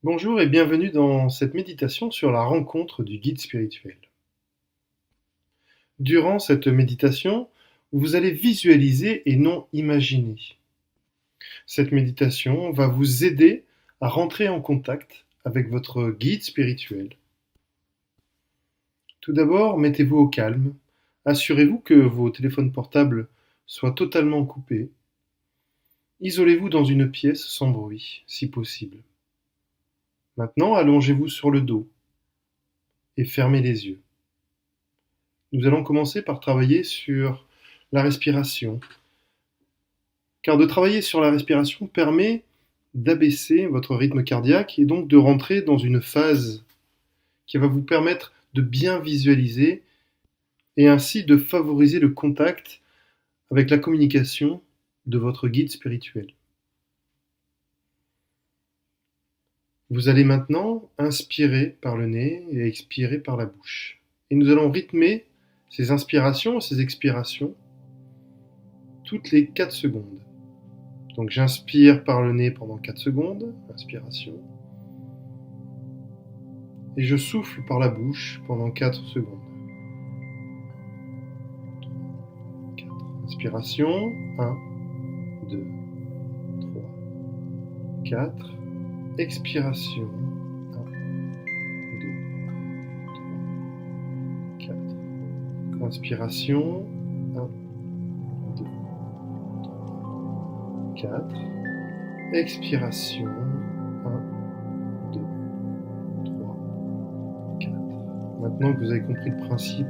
Bonjour et bienvenue dans cette méditation sur la rencontre du guide spirituel. Durant cette méditation, vous allez visualiser et non imaginer. Cette méditation va vous aider à rentrer en contact avec votre guide spirituel. Tout d'abord, mettez-vous au calme. Assurez-vous que vos téléphones portables soient totalement coupés. Isolez-vous dans une pièce sans bruit, si possible. Maintenant, allongez-vous sur le dos et fermez les yeux. Nous allons commencer par travailler sur la respiration, car de travailler sur la respiration permet d'abaisser votre rythme cardiaque et donc de rentrer dans une phase qui va vous permettre de bien visualiser et ainsi de favoriser le contact avec la communication de votre guide spirituel. Vous allez maintenant inspirer par le nez et expirer par la bouche. Et nous allons rythmer ces inspirations et ces expirations toutes les 4 secondes. Donc j'inspire par le nez pendant 4 secondes, inspiration. Et je souffle par la bouche pendant 4 secondes. 4. Inspiration, 1, 2, 3, 4. Expiration, 1, 2, 3, 4. Inspiration, 1, 2, 3, 4. Expiration, 1, 2, 3, 4. Maintenant que vous avez compris le principe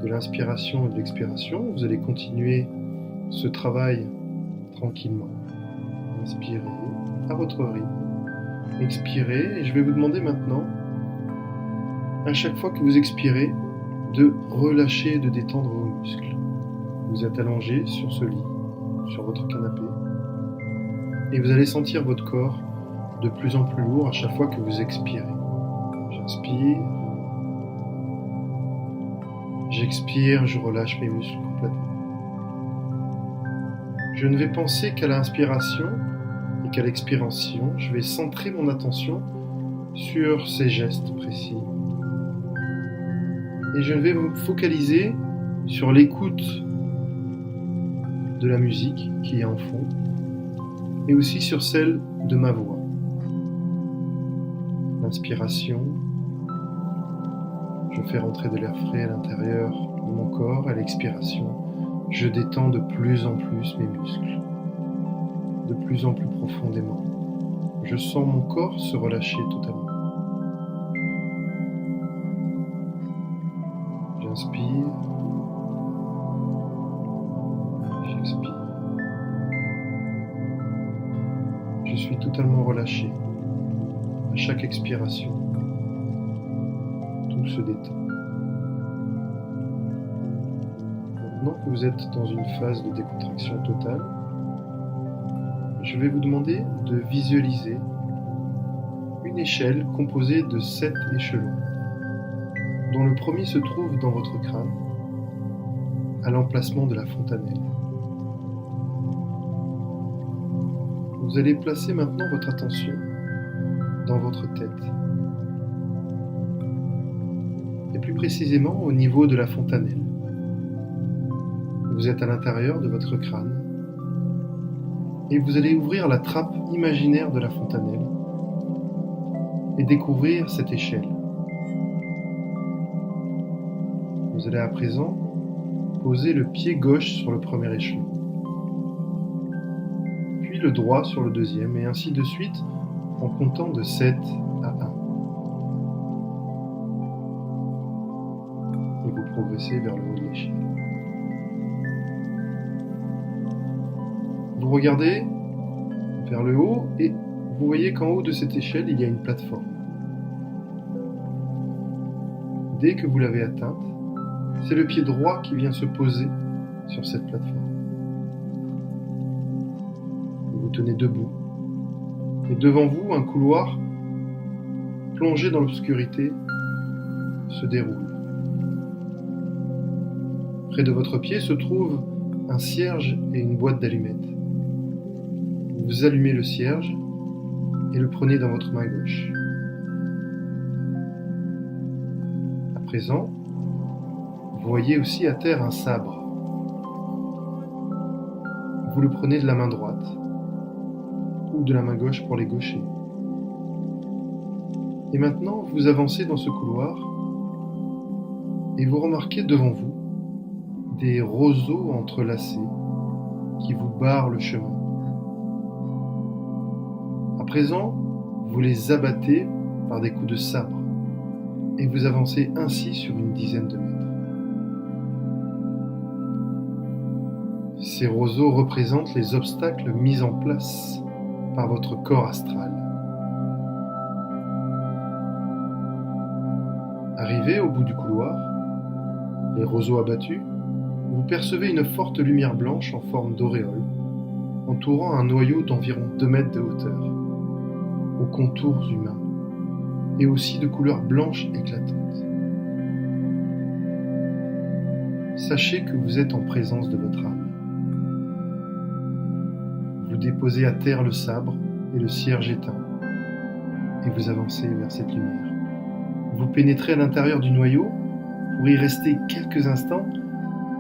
de l'inspiration et de l'expiration, vous allez continuer ce travail tranquillement. Inspirez à votre rythme. Expirez et je vais vous demander maintenant, à chaque fois que vous expirez, de relâcher et de détendre vos muscles. Vous êtes allongé sur ce lit, sur votre canapé, et vous allez sentir votre corps de plus en plus lourd à chaque fois que vous expirez. J'inspire, j'expire, je relâche mes muscles complètement. Je ne vais penser qu'à l'inspiration et qu'à l'expiration, je vais centrer mon attention sur ces gestes précis. Et je vais me focaliser sur l'écoute de la musique qui est en fond et aussi sur celle de ma voix. L'inspiration, je fais rentrer de l'air frais à l'intérieur de mon corps. À l'expiration, je détends de plus en plus mes muscles, de plus en plus profondément. Je sens mon corps se relâcher totalement. J'inspire, j'expire. Je suis totalement relâché. À chaque expiration, tout se détend. Maintenant que vous êtes dans une phase de décontraction totale, je vais vous demander de visualiser une échelle composée de 7 échelons, dont le premier se trouve dans votre crâne, à l'emplacement de la fontanelle. Vous allez placer maintenant votre attention dans votre tête, et plus précisément au niveau de la fontanelle. Vous êtes à l'intérieur de votre crâne, et vous allez ouvrir la trappe imaginaire de la fontanelle et découvrir cette échelle. Vous allez à présent poser le pied gauche sur le premier échelon, puis le droit sur le deuxième, et ainsi de suite en comptant de 7 à 1. Et vous progressez vers le haut de l'échelle. Vous regardez vers le haut et vous voyez qu'en haut de cette échelle, il y a une plateforme. Dès que vous l'avez atteinte, c'est le pied droit qui vient se poser sur cette plateforme. Vous vous tenez debout et devant vous, un couloir plongé dans l'obscurité se déroule. Près de votre pied se trouve un cierge et une boîte d'allumettes. Vous allumez le cierge et le prenez dans votre main gauche. présent, vous voyez aussi à terre un sabre. Vous le prenez de la main droite ou de la main gauche pour les gauchers. Et maintenant, vous avancez dans ce couloir et vous remarquez devant vous des roseaux entrelacés qui vous barrent le chemin. À présent, vous les abattez par des coups de sabre et vous avancez ainsi sur une dizaine de mètres. Ces roseaux représentent les obstacles mis en place par votre corps astral. Arrivé au bout du couloir, les roseaux abattus, vous percevez une forte lumière blanche en forme d'auréole, entourant un noyau d'environ 2 mètres de hauteur, aux contours humains, et aussi de couleur blanche éclatante. Sachez que vous êtes en présence de votre âme. Vous déposez à terre le sabre et le cierge éteint, et vous avancez vers cette lumière. Vous pénétrez à l'intérieur du noyau pour y rester quelques instants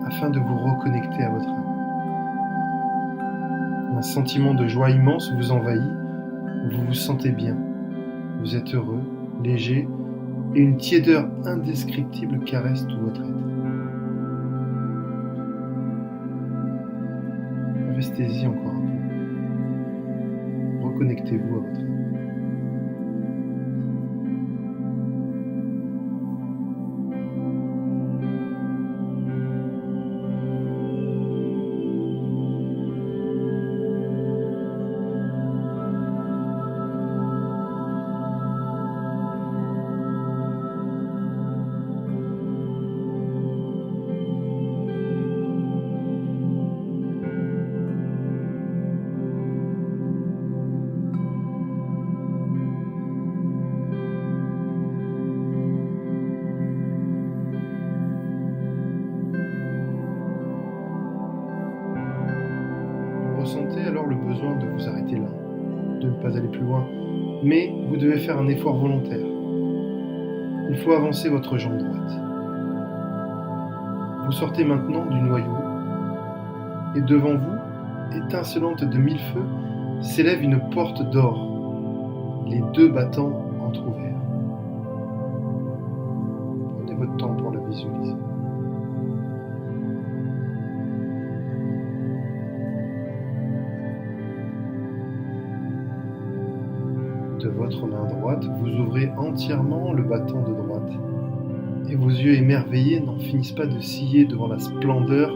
afin de vous reconnecter à votre âme. Un sentiment de joie immense vous envahit, vous vous sentez bien, vous êtes heureux, léger, et une tiédeur indescriptible caresse tout votre être. Restez-y encore un peu. Reconnectez-vous à votre âme. Vous ressentez alors le besoin de vous arrêter là, de ne pas aller plus loin, mais vous devez faire un effort volontaire. Il faut avancer votre jambe droite. Vous sortez maintenant du noyau, et devant vous, étincelante de 1000 feux, s'élève une porte d'or, les 2 battants entr'ouverts. Prenez votre temps pour la visualiser. De votre main droite, vous ouvrez entièrement le battant de droite, et vos yeux émerveillés n'en finissent pas de siller devant la splendeur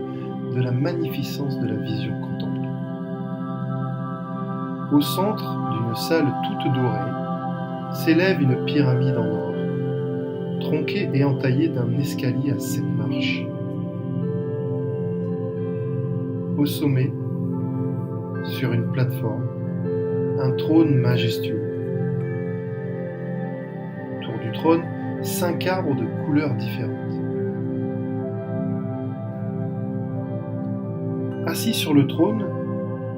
de la magnificence de la vision contemplée. Au centre d'une salle toute dorée, s'élève une pyramide en or, tronquée et entaillée d'un escalier à 7 marches. Au sommet, sur une plateforme, un trône majestueux. Autour du trône, 5 arbres de couleurs différentes. Assis sur le trône,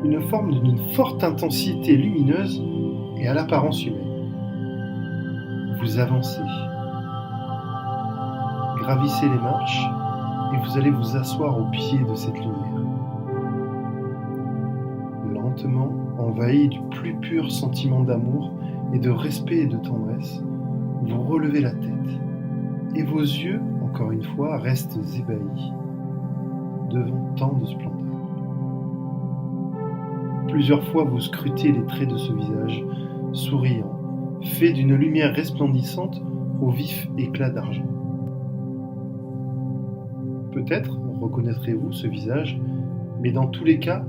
une forme d'une forte intensité lumineuse et à l'apparence humaine. Vous avancez, gravissez les marches et vous allez vous asseoir au pied de cette lumière. Lentement, envahi du plus pur sentiment d'amour et de respect et de tendresse, vous relevez la tête et vos yeux, encore une fois, restent ébahis devant tant de splendeur. Plusieurs fois, vous scrutez les traits de ce visage, souriant, fait d'une lumière resplendissante au vif éclat d'argent. Peut-être reconnaîtrez-vous ce visage, mais dans tous les cas,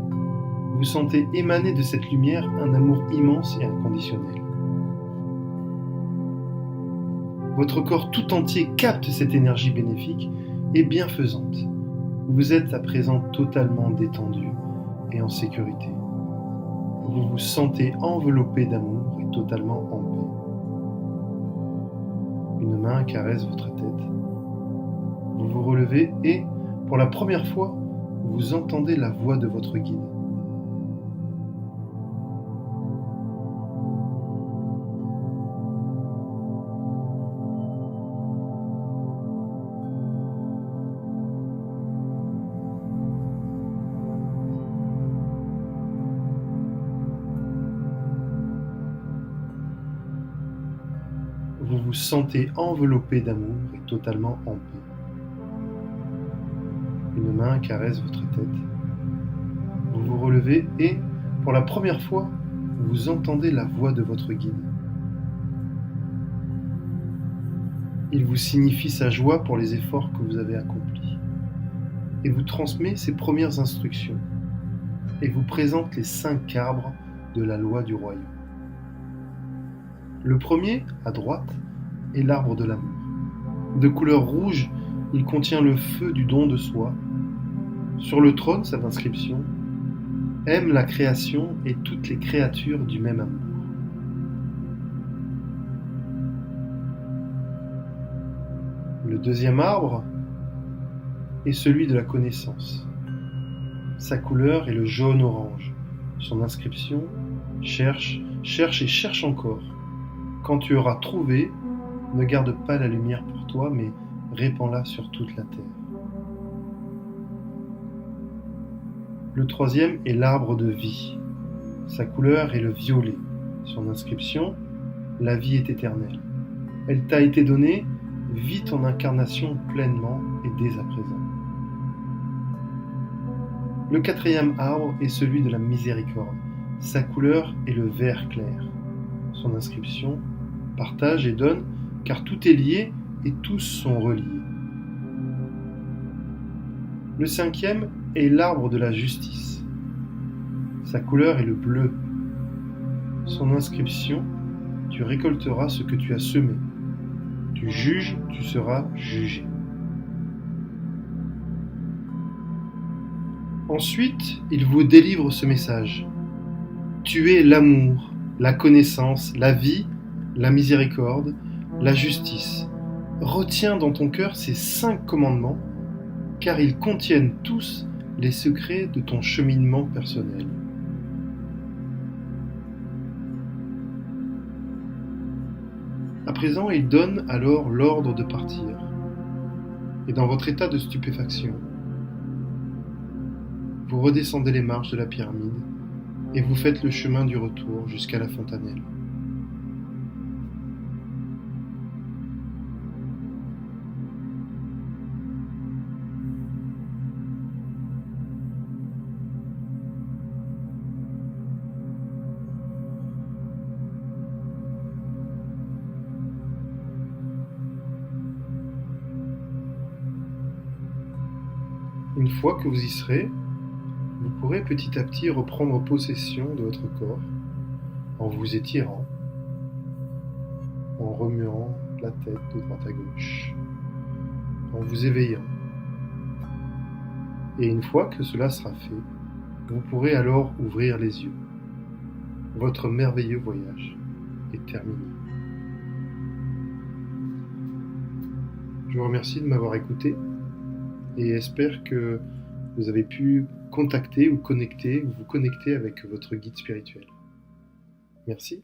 vous sentez émaner de cette lumière un amour immense et inconditionnel. Votre corps tout entier capte cette énergie bénéfique et bienfaisante. Vous êtes à présent totalement détendu et en sécurité. Vous vous sentez enveloppé d'amour et totalement en paix. Une main caresse votre tête. Vous vous relevez et, pour la première fois, vous entendez la voix de votre guide. vous sentez enveloppé d'amour et totalement en paix. Une main caresse votre tête. Vous vous relevez et, pour la première fois, vous entendez la voix de votre guide. Il vous signifie sa joie pour les efforts que vous avez accomplis et vous transmet ses premières instructions et vous présente les 5 arbres de la loi du royaume. Le premier, à droite, est l'arbre de l'amour. De couleur rouge, il contient le feu du don de soi. Sur le trône, cette inscription: aime la création et toutes les créatures du même amour. Le deuxième arbre est celui de la connaissance. Sa couleur est le jaune-orange. Son inscription: cherche, cherche et cherche encore. Quand tu auras trouvé, ne garde pas la lumière pour toi, mais répands-la sur toute la terre. Le troisième est l'arbre de vie. Sa couleur est le violet. Son inscription: la vie est éternelle. Elle t'a été donnée, vis ton incarnation pleinement et dès à présent. Le quatrième arbre est celui de la miséricorde. Sa couleur est le vert clair. Son inscription: partage et donne, car tout est lié et tous sont reliés. Le cinquième est l'arbre de la justice. Sa couleur est le bleu. Son inscription: tu récolteras ce que tu as semé. Tu juges, tu seras jugé. Ensuite, il vous délivre ce message. Tu es l'amour, la connaissance, la vie, la miséricorde, la justice. Retiens dans ton cœur ces 5 commandements, car ils contiennent tous les secrets de ton cheminement personnel. À présent, il donne alors l'ordre de partir. Et dans votre état de stupéfaction, vous redescendez les marches de la pyramide et vous faites le chemin du retour jusqu'à la fontanelle. Une fois que vous y serez, vous pourrez petit à petit reprendre possession de votre corps en vous étirant, en remuant la tête de droite à gauche, en vous éveillant. Et une fois que cela sera fait, vous pourrez alors ouvrir les yeux. Votre merveilleux voyage est terminé. Je vous remercie de m'avoir écouté et espère que vous avez pu contacter ou connecter ou vous connecter avec votre guide spirituel. Merci.